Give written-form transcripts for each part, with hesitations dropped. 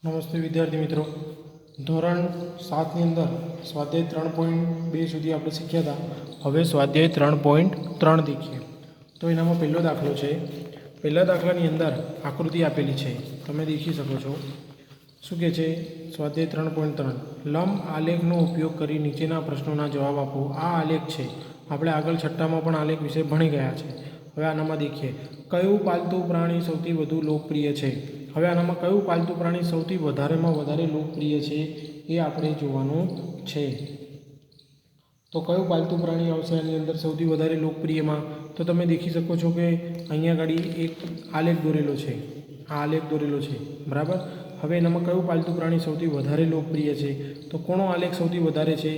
નમસ્તે વિદ્યાર્થી મિત્રો, ધોરણ 7ની અંદર સ્વાધ્યાય 3.2 સુધી આપણે શીખ્યા હતા. હવે સ્વાધ્યાય 3.3 દેખીએ. તો એનામાં પહેલો દાખલો છે. પહેલા દાખલાની અંદર આકૃતિ આપેલી છે, તમે દેખી શકો છો. શું કહે છે? સ્વાધ્યાય 3.3 લંબ આલેખનો ઉપયોગ કરી નીચેના પ્રશ્નોના જવાબ આપો. આ આલેખ છે. આપણે આગળ છઠ્ઠામાં પણ આલેખ વિશે ભણી ગયા છે. હવે આનામાં દેખીએ, કયું પાલતુ પ્રાણી સૌથી વધુ લોકપ્રિય છે. હવે આનામાં કયું પાલતુ પ્રાણી સૌથી વધારેમાં વધારે લોકપ્રિય છે એ આપણે જોવાનું છે. તો કયું પાલતુ પ્રાણી આવશે આની અંદર સૌથી વધારે લોકપ્રિયમાં? તો તમે દેખી શકો છો કે અહીંયા આગળ એક આલેખ દોરેલો છે. આ આલેખ દોરેલો છે, બરાબર. હવે એનામાં કયું પાલતુ પ્રાણી સૌથી વધારે લોકપ્રિય છે? તો કોનો આલેખ સૌથી વધારે છે?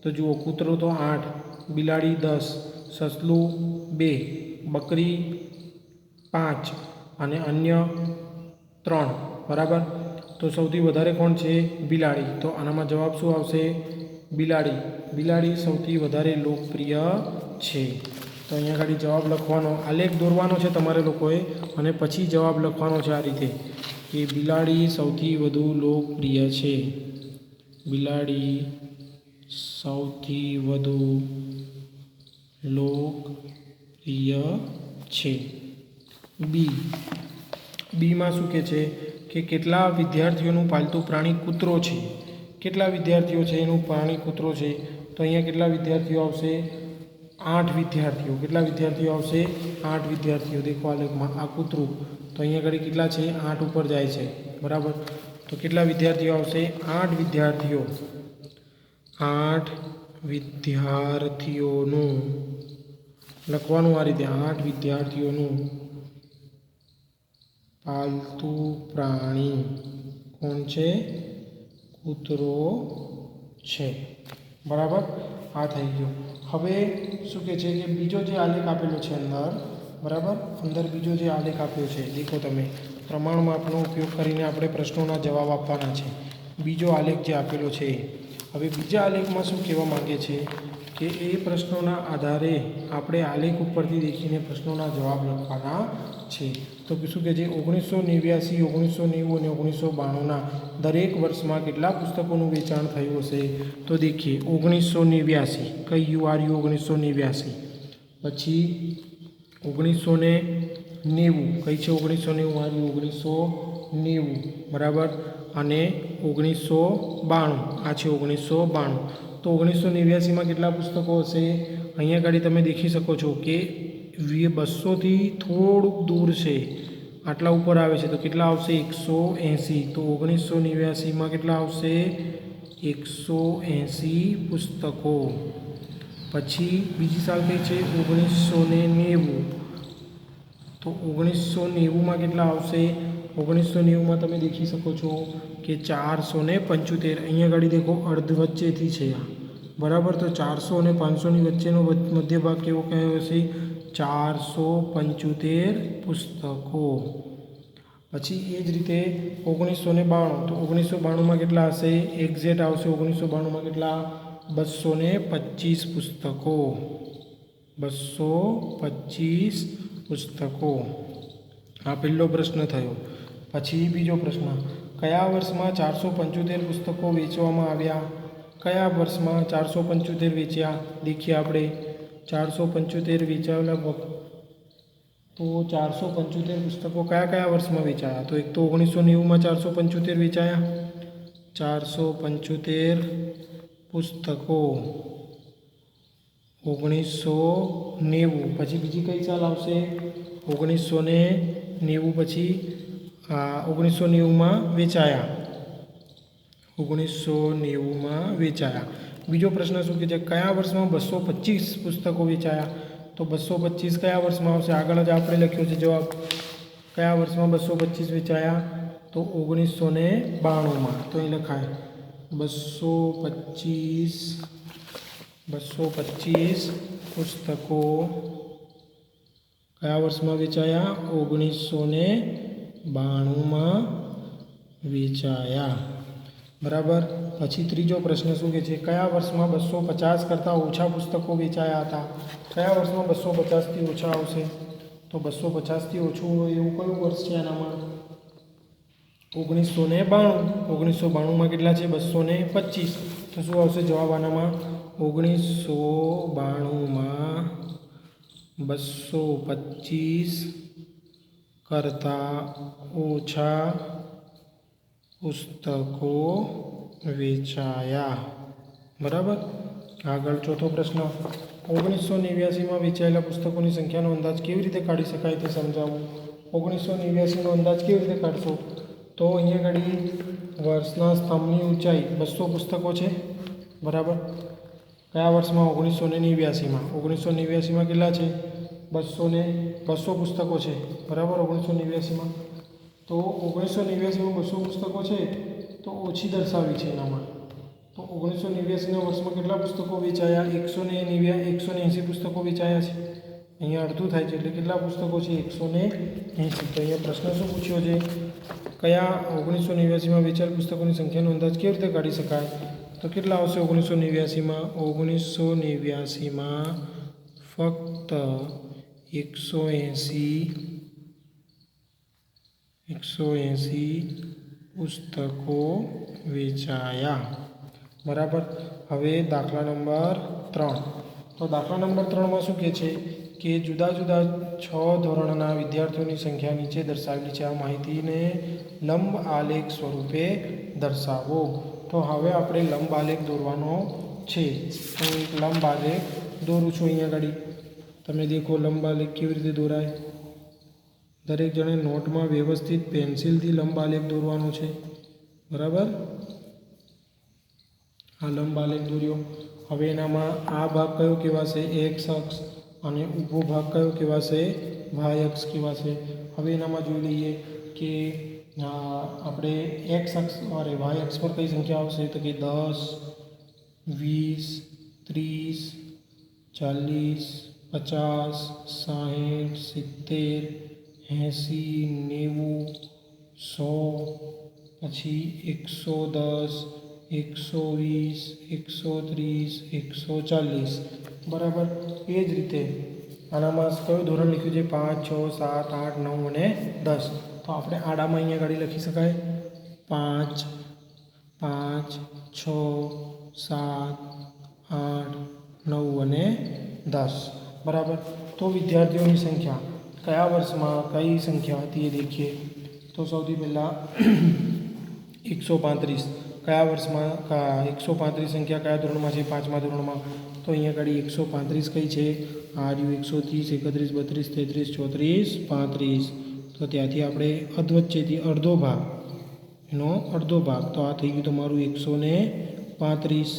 તો જુઓ, કૂતરો તો 8, બિલાડી 10, સસલું 2, બકરી 5 અને અન્ય 3, બરાબર. તો સૌથી વધારે કોણ છે? બિલાડી. તો આનામાં જવાબ શું આવશે? બિલાડી. બિલાડી સૌથી વધારે લોકપ્રિય છે. તો અહીંયા આગળ જવાબ લખવાનો, આલેખ દોરવાનો છે તમારે લોકોએ, અને પછી જવાબ લખવાનો છે આ રીતે કે બિલાડી સૌથી વધુ લોકપ્રિય છે. બિલાડી સૌથી વધુ લોકપ્રિય છે. બીમાં શું કહે છે કે કેટલા વિદ્યાર્થીઓનું પાલતુ પ્રાણી કૂતરો છે? કેટલા વિદ્યાર્થીઓ છે એનું પ્રાણી કૂતરો છે? તો અહીંયા કેટલા વિદ્યાર્થીઓ આવશે? 8 વિદ્યાર્થીઓ. કેટલા વિદ્યાર્થીઓ આવશે? 8 વિદ્યાર્થીઓ. દેખો આલેખમાં આ કૂતરું, તો અહીંયા આગળ કેટલા છે? 8 ઉપર જાય છે, બરાબર. તો કેટલા વિદ્યાર્થીઓ આવશે? 8 વિદ્યાર્થીઓ. 8 વિદ્યાર્થીઓનું લખવાનું આ રીતે, 8 વિદ્યાર્થીઓનું પાલતુ પ્રાણી કોણ છે? કૂતરો છે, બરાબર. આ થઈ ગયું. હવે શું કહે છે કે બીજો જે આલેખ આપેલો છે અંદર, બરાબર, અંદર બીજો જે આલેખ આપ્યો છે, દેખો તમે, પ્રમાણ માપનો ઉપયોગ કરીને આપણે પ્રશ્નોના જવાબ આપવાના છે. બીજો આલેખ જે આપેલો છે, હવે બીજા આલેખમાં શું કહેવા માંગે છે કે એ પ્રશ્નોના આધારે આપણે આલેખ ઉપરથી દેખીને પ્રશ્નોના જવાબ લખવાના છે. તો શું કહે છે? 1989, 1990 અને 1992ના દરેક વર્ષમાં કેટલા પુસ્તકોનું વેચાણ થયું હશે? તો દેખીએ, 1989 કઈ યુઆરયુ 1989, પછી 1990 કઈ છે? 1990 આરયુ 1990, બરાબર. અને 1992 આ છે 1992. તો 1989માં કેટલા પુસ્તકો હશે? અહીંયા આગળ તમે દેખી શકો છો કે 200થી થોડુંક દૂર છે, આટલા ઉપર આવે છે. તો કેટલા આવશે? 180. તો 1989માં કેટલા આવશે? 180 પુસ્તકો. પછી બીજી સાલ કઈ છે? 1990. તો 1990માં કેટલા આવશે? 1990માં તમે દેખી શકો છો કે 475. અહીંયા આગળ દેખો, અર્ધ વચ્ચેથી છે આ, બરાબર. તો 400 અને 500ની વચ્ચેનો મધ્ય ભાગ કેવો કયો હશે? 475 પુસ્તકો. પછી એ જ રીતે 1992. તો 1992માં કેટલા હશે? એક્ઝેક્ટ આવશે 1992માં કેટલા? 225 પુસ્તકો. 225 પુસ્તકો. આ પહેલો પ્રશ્ન થયો. પછી બીજો પ્રશ્ન, કયા વર્ષમાં 475 પુસ્તકો વેચવામાં આવ્યા? કયા વર્ષમાં 475 વેચ્યા? દેખીએ આપણે, 475 વેચાયેલા. તો 475 પુસ્તકો કયા કયા વર્ષમાં વેચાયા? તો એક તો 1990માં 475 વેચાયા, 475 પુસ્તકો 1990. પછી બીજી કઈ સાલ આવશે? 1990. પછી 1990માં વેચાયા, 1990માં વેચાયા. બીજો પ્રશ્ન શું કહે છે? કયા વર્ષમાં 225 પુસ્તકો વેચાયા? તો 225 કયા વર્ષમાં આવશે? આગળ જ આપણે લખ્યો છે જવાબ. કયા વર્ષમાં 225 વેચાયા? તો 1992માં. તો અહીં લખાય 225 પુસ્તકો કયા વર્ષમાં વેચાયા? 1992માં વેચાયા, બરાબર. પછી ત્રીજો પ્રશ્ન શું કહે છે? કયા વર્ષમાં 250 કરતાં ઓછા પુસ્તકો વેચાયા હતા? કયા વર્ષમાં 250થી ઓછા આવશે? તો 250થી ઓછું હોય એવું કયું વર્ષ છે આનામાં? 1992 1992 में કેટલા છે 225 તો શું આવશે જવાબ આનામાં 1992 માં 225 કરતાં ઓછા પુસ્તકો વેચાયા બરાબર આગળ ચોથો પ્રશ્ન 1989 માં વેચાયેલા પુસ્તકોની સંખ્યાનો અંદાજ કેવી રીતે કાઢી શકાય તે સમજાવો 1989 નો અંદાજ કેવી રીતે કાઢશો તો અહીંયા ઘડી વર્ષના સ્તંભની ઊંચાઈ 200 પુસ્તકો છે બરાબર કયા વર્ષમાં 1989 માં 1989 માં કેટલા છે 200 પુસ્તકો છે બરાબર 1989 માં તો 1989 માં 200 પુસ્તકો છે તો ઓછી દર્શાવી છે એનામાં તો 1989 ના વર્ષમાં કેટલા પુસ્તકો વેચાયા 180 પુસ્તકો વેચાયા છે અહીંયા અડધું થાય છે એટલે કેટલા પુસ્તકો છે 180 તો અહીંયા પ્રશ્ન શું પૂછ્યો છે કયા 1989 માં વેચાયેલ પુસ્તકોની સંખ્યાનો અંદાજ કેવી રીતે કાઢી શકાય તો કેટલા આવશે 1989 માં 1989 માં ફક્ત 180 પુસ્તકો વેચાયા બરાબર હવે દાખલા નંબર 3 તો દાખલા નંબર 3 માં શું કહે છે કે જુદા જુદા 6 ધોરણના વિદ્યાર્થીઓની સંખ્યા નીચે દર્શાવેલી છે આ માહિતીને લંબ આલેખ સ્વરૂપે દર્શાવો તો હવે આપણે લંબ આલેખ દોરવાનો છે તો એક લંબ આલેખ દોરું છું અહીંયા આગળ તમે દેખો લંબ આલેખ કેવી રીતે દોરાય દરેક જણે નોટમાં વ્યવસ્થિત પેન્સિલથી લંબ આલેખ દોરવાનો છે બરાબર આ લંબ આલેખ દોર્યો હવે એનામાં આ ભાગ કયો કહેવાશે એક્સ અક્ષ અને ઊભો ભાગ કયો કહેવાશે વાય અક્ષ કહેવાશે હવે એનામાં જોઈ લઈએ કે આપણે એક્સ અક્ષ અને વાય અક્ષ પર કઈ સંખ્યા આવશે તો કે 10 20 30 40 50 60 70 80 90 100 પછી 110 120 130 140 બરાબર એ જ રીતે આનામાં કયું ધોરણ લખ્યું છે 5 6 7 8 9 અને 10 તો આપણે આડામાં અહીંયા ગાડી લખી શકાય 5 5 6 7 8 9 અને 10 બરાબર તો વિદ્યાર્થીઓની સંખ્યા કયા વર્ષમાં કઈ સંખ્યા હતી એ દેખીએ તો સૌથી પહેલાં 135 કયા વર્ષમાં 135 સંખ્યા કયા ધોરણમાં છે 5મા ધોરણમાં તો અહીંયા આગળ 135 કઈ છે આર્યુ 130 31 32 33 34 35 તો ત્યાંથી આપણે અધવચ્ચેથી અડધો ભાગ એનો અડધો ભાગ તો આ થઈ ગયું તમારું 135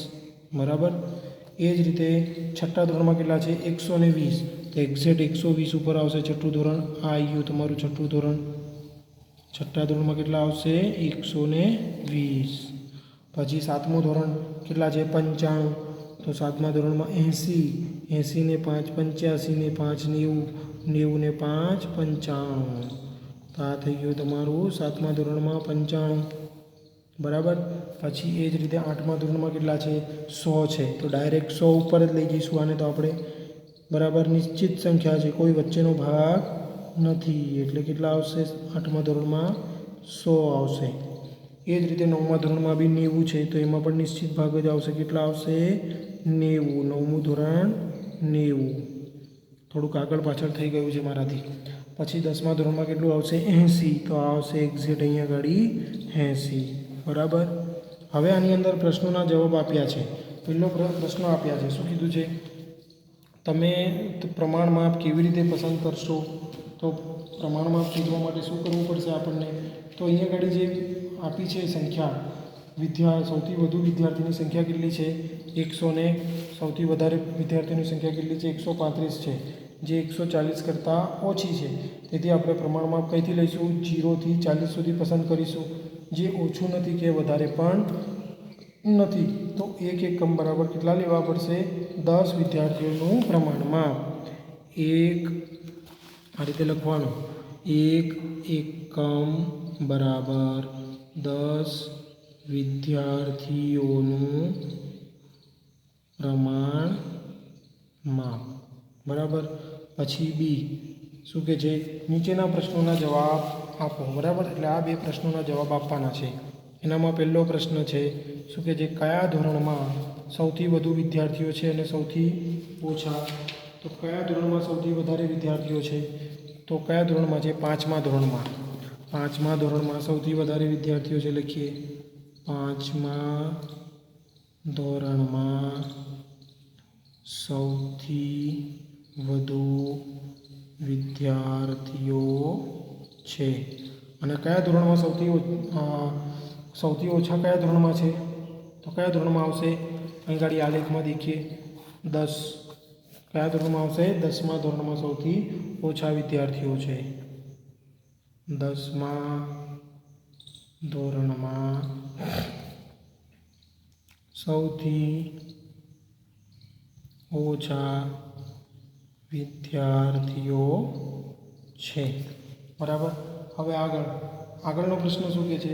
બરાબર એ જ રીતે છઠ્ઠા ધોરણમાં કેટલા છે 120 તો એક્ઝેક્ટ 120 ઉપર આવશે છઠ્ઠું ધોરણ આ આવી ગયું તમારું છઠ્ઠું ધોરણ છઠ્ઠા ધોરણમાં કેટલા આવશે 120 પછી સાતમું ધોરણ કેટલા છે 95 તો સાતમા ધોરણમાં 80 80 ને 5 85 ને 5 90 90 ને 5 95 તો આ થઈ ગયું તમારું સાતમા ધોરણમાં 95 બરાબર પછી એ જ રીતે આઠમા ધોરણમાં કેટલા છે 100 છે તો ડાયરેક્ટ 100 ઉપર જ લઈ જઈશું આને તો આપણે બરાબર નિશ્ચિત સંખ્યા છે કોઈ વચ્ચેનો ભાગ નથી એટલે કેટલા આવશે આઠમા ધોરણમાં 100 આવશે એ જ રીતે નવમા ધોરણમાં બી 90 છે તો એમાં પણ નિશ્ચિત ભાગ જ આવશે કેટલા આવશે 90 નવમું ધોરણ 90 થોડુંક આગળ પાછળ થઈ ગયું છે મારાથી પછી 10મા ધોરણમાં કેટલું આવશે 80 તો આવશે એક્ઝેક્ટ અહીંયા ગાડી 80 બરાબર હવે આની અંદર પ્રશ્નોના જવાબ આપ્યા છે પહેલો પ્રશ્ન આપ્યા છે શું કીધું છે તમે પ્રમાણ માપ કેવી રીતે પસંદ કરશો તો પ્રમાણ માપ શોધવા માટે શું કરવું પડશે આપણને તો અહીંયા આગળ જે આપી છે સંખ્યા સૌથી વધુ વિદ્યાર્થીની સંખ્યા કેટલી છે 100 ને સૌથી વધારે વિદ્યાર્થીઓની સંખ્યા કેટલી છે 135 છે જે 140 કરતાં ઓછી છે તેથી આપણે પ્રમાણ માપ કઈથી લઈશું 0 થી 40 સુધી પસંદ કરીશું જે ઓછું નથી કે વધારે પણ નથી તો એક એકમ બરાબર કેટલા લેવા પડશે 10 વિદ્યાર્થીઓનું પ્રમાણ માપ એક આ રીતે લખવાનું એક એકમ બરાબર 10 વિદ્યાર્થીઓનું પ્રમાણ માપ બરાબર પછી બી શું કહે છે નીચેના પ્રશ્નોના જવાબ આપો. બરાબર, એટલે આ બે પ્રશ્નોના જવાબ આપવાના છે. એનામાં પહેલો પ્રશ્ન છે શું કે જે કયા ધોરણમાં સૌથી વધુ વિદ્યાર્થીઓ છે અને સૌથી ઓછા? તો કયા ધોરણમાં સૌથી વધારે વિદ્યાર્થીઓ છે? તો કયા ધોરણમાં છે? 5મા ધોરણમાં. 5મા ધોરણમાં સૌથી વધારે વિદ્યાર્થીઓ છે. લખીએ 5મા ધોરણમાં સૌથી વધુ વિદ્યાર્થીઓ છે. અને કયા ધોરણમાં સૌથી ઓછા કયા ધોરણમાં છે? તો કયા ધોરણમાં આવશે? અહીં ગાડી આલેખમાં દેખીએ 10. કયા ધોરણમાં આવશે? 10મા ધોરણમાં સૌથી ઓછા વિદ્યાર્થીઓ છે. 10મા ધોરણમાં સૌથી ઓછા વિદ્યાર્થીઓ છે. બરાબર. હવે આગળનો પ્રશ્ન શું કહે છે?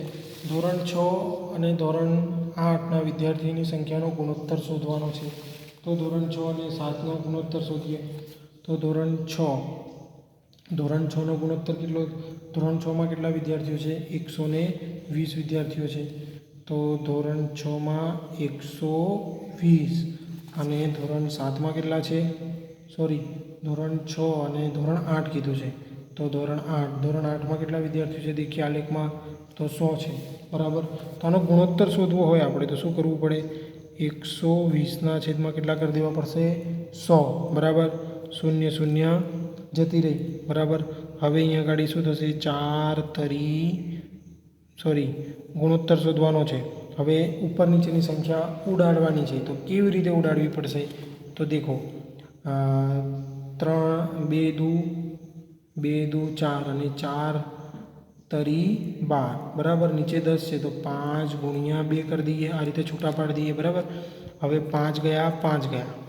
ધોરણ 6 અને ધોરણ 8ના વિદ્યાર્થીની સંખ્યાનો ગુણોત્તર શોધવાનો છે. તો ધોરણ 6 અને 7નો ગુણોત્તર શોધીએ. તો ધોરણ 6નો ગુણોત્તર કેટલો? ધોરણ 6માં કેટલા વિદ્યાર્થીઓ છે? 120 વિદ્યાર્થીઓ છે. તો ધોરણ 6માં 120 અને ધોરણ 7માં કેટલા છે? ધોરણ 6 અને ધોરણ 8 કીધું છે. તો ધોરણ 8માં કેટલા વિદ્યાર્થીઓ છે? દેખીએ આલેખમાં તો 100 છે. બરાબર. તો આનો ગુણોત્તર શોધવો હોય આપણે તો શું કરવું પડે? 120ના છેદમાં કેટલા કરી દેવા પડશે? 100. બરાબર. 0 0 જતી રહી. બરાબર. હવે અહીંયા ગાડી શું થશે? 4 ગુણોત્તર શોધવાનો છે. હવે ઉપર નીચેની સંખ્યા ઉડાડવાની છે. તો કેવી રીતે ઉડાડવી પડશે? તો દેખો 2 દુ 4 અને 4 તરી 12. બરાબર. નીચે 10 છે તો 5 ગુણ્યા 2 કરી દઈએ. આ રીતે છૂટા પાડી દઈએ. બરાબર. હવે 5 ગયા.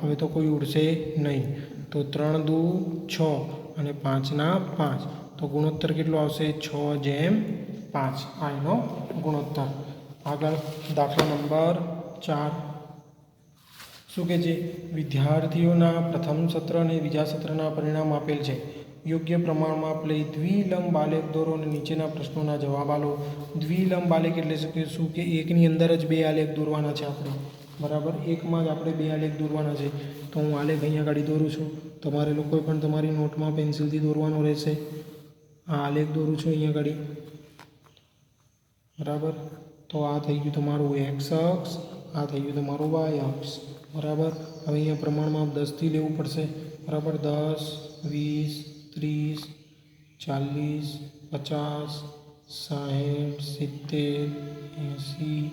હવે તો કોઈ ઉડશે નહીં. તો 3 દુ 6 અને 5ના 5. તો ગુણોત્તર કેટલો આવશે? 6:5. આ એનો ગુણોત્તર. આગળ દાખલા નંબર 4. શું કહે છે? વિદ્યાર્થીઓના પ્રથમ સત્ર અને બીજા સત્રના પરિણામ આપેલ છે. યોગ્ય પ્રમાણમાં માપ લઈ દ્વિલંબ આલેખ દોરો અને નીચેના પ્રશ્નોના જવાબ આપો. દ્વિલંબ આલેખ એટલે શું કે એકની અંદર જ બે આલેખ દોરવાના છે આપણે. બરાબર. એકમાં જ આપણે બે આલેખ દોરવાના છે. તો હું આલેખ અહીંયા ગાડી દોરું છું. તમારે લોકોએ પણ તમારી નોટમાં પેન્સિલથી દોરવાનો રહેશે. આ આલેખ દોરું છું અહીંયા ગાડી. બરાબર. તો આ થઈ ગયું તમારું x અક્ષ, આ થઈ ગયું તમારું y અક્ષ. બરાબર. હવે અહીંયા પ્રમાણમાં 10થી લેવું પડશે. બરાબર. 10 20 30 40 50 60 70 80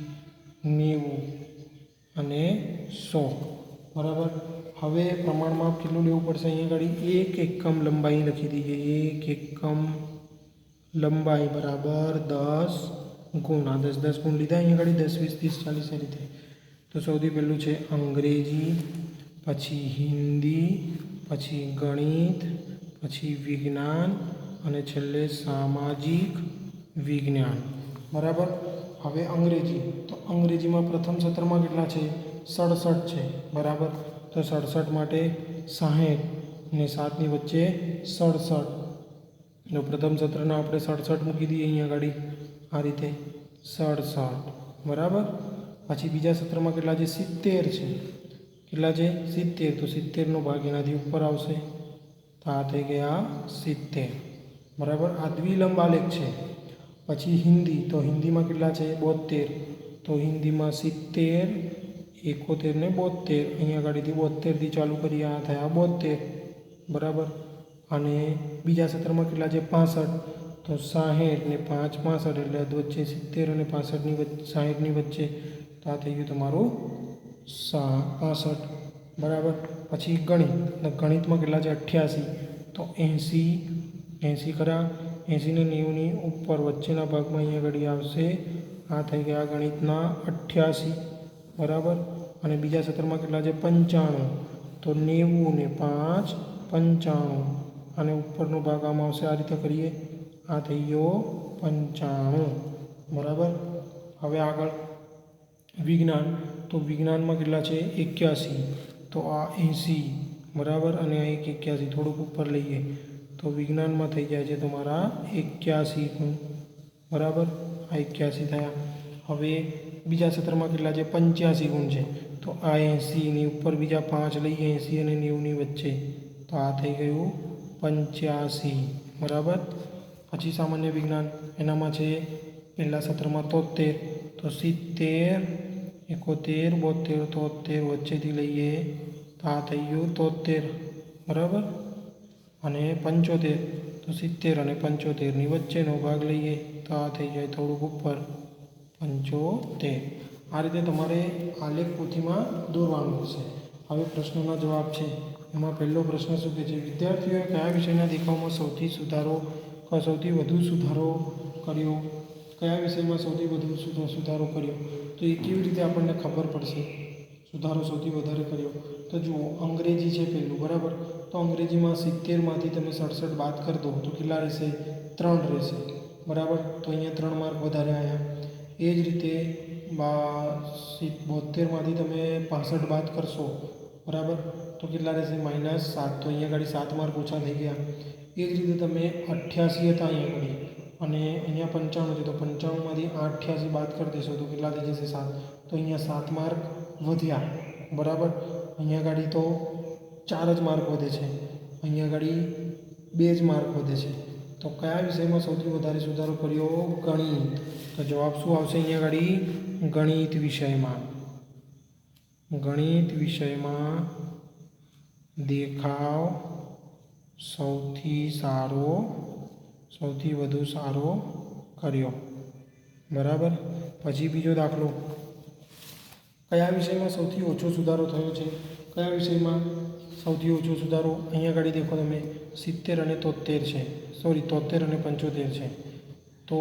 90 અને 100. બરાબર. હવે પ્રમાણમાં કેટલું લેવું પડશે? અહીંયા ગાડી 1 એકમ લંબાઈ લખી દઈએ. 1 એકમ લંબાઈ બરાબર 10 ગુણ. આ 10 ગુણ લીધા અહીંયા ગાડી 10 20 30 40 એ રીતે. તો સૌથી પહેલું છે અંગ્રેજી, પછી હિન્દી, પછી ગણિત, પછી વિજ્ઞાન અને છેલ્લે સામાજિક વિજ્ઞાન. બરાબર. હવે અંગ્રેજી. તો અંગ્રેજીમાં પ્રથમ સત્રમાં કેટલા છે? 67 છે. બરાબર. તો 67 માટે 60 ને 7ની વચ્ચે 67. તો પ્રથમ સત્રના આપણે 67 મૂકી દઈએ અહીંયા ગાડી આ રીતે 67. બરાબર. પછી બીજા સત્રમાં કેટલા છે? 70 છે. કેટલા છે? 70. તો 70નો ભાગ એનાથી ઉપર આવશે. તો આ થઈ ગયા 70. બરાબર. આ દ્વિલંબ આલેખ છે. પછી હિન્દી. તો હિન્દીમાં કેટલા છે? 72. તો હિન્દીમાં 70 71 ને 72. અહીંયા ગાડીથી 72થી ચાલુ કરીએ. આ થયા 72. બરાબર. અને બીજા સત્રમાં કેટલા છે? 65. તો 60 ને 5 65 એટલે વચ્ચે 70 અને 65ની વચ્ચે 60ની વચ્ચે. તો આ થઈ ગયું તમારું 65. બરાબર. પછી ગણિત. ગણિતમાં કેટલા છે? 88. તો 80 ખરા. 80 ને 90ની ઉપર વચ્ચેના ભાગમાં અહીંયા ઘડી આવશે. આ થઈ ગયા ગણિતના 88. બરાબર. અને બીજા સત્રમાં કેટલા છે? 95. તો 90 ને 5 95. અને ઉપરનો ભાગ આમાં આવશે. આ રીતે કરીએ. આ થઈ ગયો 95. બરાબર. હવે આગળ વિજ્ઞાન. તો વિજ્ઞાનમાં કેટલા છે? 81. તો આ 80. બરાબર. અને આ 81 થોડુંક ઉપર લઈએ તો તો વિજ્ઞાનમાં થઈ જાય છે તમારા 81 ગુણ, બરાબર. આ 81 થયા. હવે બીજા સત્રમાં કેટલા છે? 85 ગુણ છે. તો આ 80ની ઉપર બીજા 5 લઈએ, 80 અને 90ની વચ્ચે, તો આ થઈ ગયું 85, બરાબર. પછી સામાન્ય વિજ્ઞાન, એનામાં છે પહેલા સત્રમાં 73, તો 70, 71, 72, 73 વચ્ચેથી લઈએ તો આ થઈ ગયું 73, બરાબર. અને 75, તો 70 અને 75ની વચ્ચેનો ભાગ લઈએ તો આ થઈ જાય થોડુંક ઉપર 75. આ રીતે તમારે આલેખ પોથીમાં દોરવાનું હશે. હવે પ્રશ્નોના જવાબ છે. એમાં પહેલો પ્રશ્ન શું કહે છે? વિદ્યાર્થીઓએ કયા વિષયના દેખાવમાં સૌથી વધુ સુધારો કર્યો? કયા વિષયમાં સૌથી વધુ સુધારો કર્યો? તો એ કેવી રીતે આપણને ખબર પડશે સુધારો સૌથી વધારે કર્યો? તો જુઓ, અંગ્રેજી છે પહેલું, બરાબર. તો અંગ્રેજીમાં 70માંથી તમે 67 બાદ કરી દો તો કેટલા રહેશે? 3 રહેશે, બરાબર. તો અહીંયા 3 માર્ક વધારે આવ્યા. એ જ રીતે 72માંથી તમે 65 બાદ કરશો, બરાબર, તો કેટલા રહેશે? -7. તો અહીંયા આગળ 7 માર્ક ઓછા થઈ ગયા. એ જ રીતે તમે 88 હતા અહીંયા આગળ અને અહીંયા 95 છે, તો 95માંથી 88 બાદ કરી દેશો તો કેટલા થઈ જશે? 7. તો અહીંયા 7 માર્ક વધ્યા, બરાબર. અહીંયા આગળ તો 4 જ માર્ક વધે છે, અહીંયા આગળ 2 જ માર્ક વધે છે. તો કયા વિષયમાં સૌથી વધારે સુધારો કર્યો? ગણિત. તો જવાબ શું આવશે અહીંયા આગળ? ગણિત વિષયમાં. ગણિત વિષયમાં દેખાવ સૌથી વધુ સારો કર્યો, બરાબર. પછી બીજો દાખલો, કયા વિષયમાં સૌથી ઓછો સુધારો થયો છે? કયા વિષયમાં સૌથી ઓછો સુધારો? અહીંયા આગળ દેખો તમે 70 અને 73 છે, સોરી 73 અને 75 છે. તો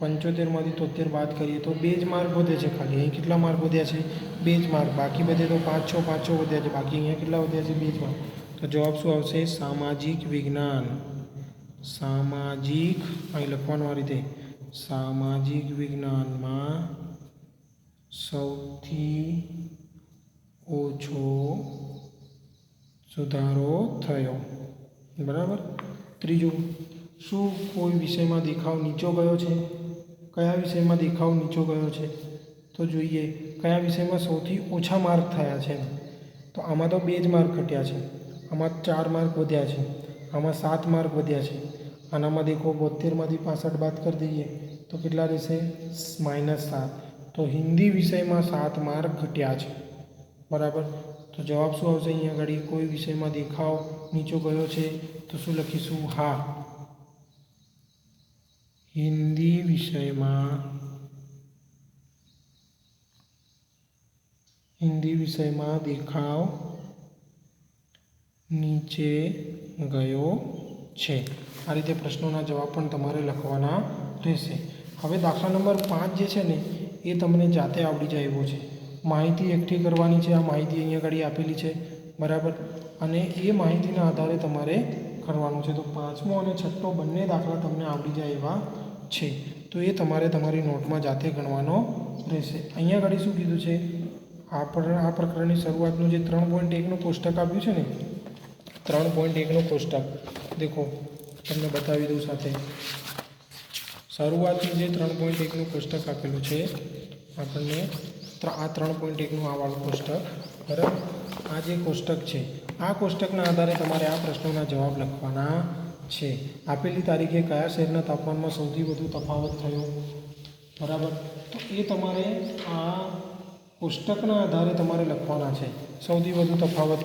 75માંથી 73 બાદ કરીએ તો 2 જ માર્ક વધે છે ખાલી. અહીં કેટલા માર્ક વધ્યા છે? 2 જ માર્ક. બાકી બધે તો 5-6 વધ્યા છે. બાકી અહીંયા કેટલા વધ્યા છે? 2 જ માર્ક. તો જવાબ શું આવશે? સામાજિક વિજ્ઞાન. સામાજિક, અહીં લખવાનું આ રીતે, સામાજિક વિજ્ઞાનમાં સૌથી ઓછો સુધારો થયો, બરાબર. ત્રીજું, શું કોઈ વિષયમાં દેખાવ નીચો ગયો છે? કયા વિષયમાં દેખાવ નીચો ગયો છે? તો જોઈએ, કયા વિષયમાં સૌથી ઓછા માર્ક થયા છે? તો આમાં તો 2 જ માર્ક ઘટ્યા છે, આમાં 4 માર્ક વધ્યા છે, આમાં 7 માર્ક વધ્યા છે. આનામાં દેખો 72માંથી 65 બાદ કરી દઈએ તો કેટલા રહેશે? -7. તો હિન્દી વિષયમાં 7 માર્ક ઘટ્યા છે, બરાબર. તો જવાબ શું આવશે? અહીંયા આગળ કોઈ વિષયમાં દેખાવ નીચો ગયો છે તો શું લખીશું? હા, હિન્દી વિષયમાં દેખાવ નીચે ગયો છે. આ રીતે પ્રશ્નોના જવાબ પણ તમારે લખવાના રહેશે. હવે દાખલા નંબર 5 જે છે ને એ તમને જાતે આવડી જાય એવો છે. માહિતી એકઠી કરવાની છે. આ માહિતી અહીંયા આગળ આપેલી છે, બરાબર. અને એ માહિતીના આધારે તમારે કરવાનું છે. તો 5મો અને 6મો બંને દાખલા તમને આવડી જાય એવા છે. તો એ તમારે તમારી નોટમાં જાતે ગણવાનો રહેશે. અહીંયા આગળ શું કીધું છે? આ પ્રકરણની શરૂઆતનું જે 3.1નું કોષ્ટક આપ્યું છે ને, 3.1નું કોષ્ટક દેખો, તમને બતાવી દઉં સાથે. શરૂઆતનું જે 3.1નું કોષ્ટક આપેલું છે આપણને, આ 3.1નું આ વાળું કોષ્ટક, બરાબર. આ જે કોષ્ટક છે, આ કોષ્ટકના આધારે તમારે આ પ્રશ્નોના જવાબ લખવાના છે. આપેલી તારીખે કયા શહેરના તાપમાનમાં સૌથી વધુ તફાવત થયો, બરાબર. તો એ તમારે આ કોષ્ટકના આધારે તમારે લખવાના છે. સૌથી વધુ તફાવત,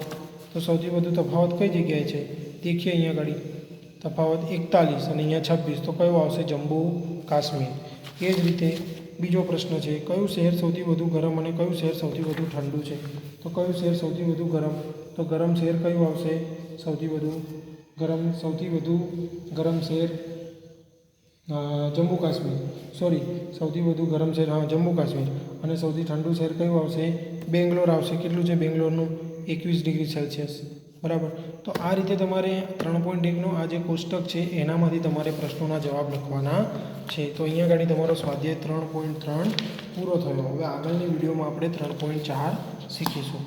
તો સૌથી વધુ તફાવત કઈ જગ્યાએ છે? દેખીએ અહીંયા આગળ તફાવત 41 અને અહીંયા 26, તો કયો આવશે? જમ્મુ કાશ્મીર. એ જ રીતે બીજો પ્રશ્ન છે, કયું શહેર સૌથી વધુ ગરમ અને કયું શહેર સૌથી વધુ ઠંડુ છે? તો કયું શહેર સૌથી વધુ ગરમ? તો ગરમ શહેર કયું આવશે? સૌથી વધુ ગરમ શહેર જમ્મુ કાશ્મીર, સોરી, સૌથી વધુ ગરમ શહેર, હા, જમ્મુ કાશ્મીર. અને સૌથી ઠંડુ શહેર કયું આવશે? બેંગ્લોર આવશે. કેટલું છે બેંગ્લોરનું? 21 ડિગ્રી સેલ્સિયસ, બરાબર. તો આ રીતે તમારે 3.1નો આ જે કોષ્ટક છે એનામાંથી તમારે પ્રશ્નોના જવાબ લખવાના છે. તો અહીંયા આગળ તમારો સ્વાધ્યાય 3.3 પૂરો થયો. હવે આગળની વિડીયોમાં આપણે 3.4 શીખીશું.